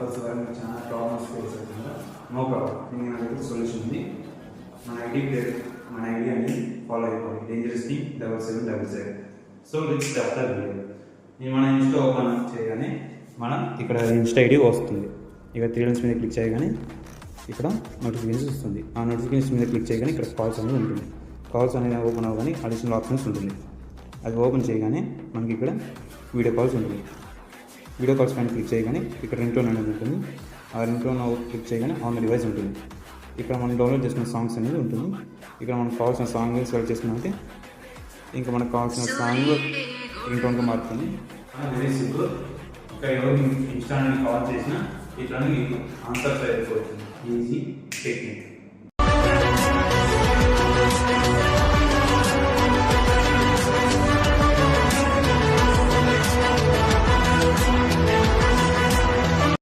Offers ద్వారా మీకు చాలా ప్రాబ్లమ్స్ ఫేస్ అవుతుందో నో ప్రాబ్లం, దీనికి నా దగ్గర సొల్యూషన్ ఉంది. మన ఐడియాని ఫాలో అయిపోవాలి. Dangerous thing 7777. So let's start the video. మన ఇన్స్టా ఓపెన్ చేయగానే మనం ఇక్కడ ఇన్స్టా ఐడి వస్తుంది. ఇక 3 లైన్స్ మీద క్లిక్ చేయగానే ఇక్కడ నోటిఫికేషన్స్ వస్తుంది. ఆ నోటిఫికేషన్ మీద క్లిక్ చేయగానే ఇక్కడ కాల్స్ అనేది ఉంటుంది. కాల్స్ అనేది ఓపెన్ అవ్వగానే అడిషనల్ ఆప్షన్స్ ఉంటుంది. అది ఓపెన్ చేయగానే మనకి ఇక్కడ వీడియో కాల్స్ ఉంటుంది. వీడియో కాల్స్ పైన క్లిక్ చేయగానే ఇక్కడ రింగ్టోన్ అనేది ఉంటుంది. ఆ రింగ్టోన్ క్లిక్ చేయగానే ఆన్ ద డివైస్ ఉంటుంది. ఇక్కడ మనం డౌన్లోడ్ చేసుకున్న సాంగ్స్ అనేది ఉంటుంది. ఇక్కడ మనకు కావాల్సిన సాంగ్ సెలెక్ట్ చేసుకున్నామంటే ఇంకా మనకు కావాల్సిన సాంగ్ రింగ్టోన్గా మారుతుంది. Very simple. ఇక్కడ ఎవరు ఇన్స్టా కాల్ చేసినా ఇట్లా ఆన్సర్స్ అయిపోతుంది. Easy technique.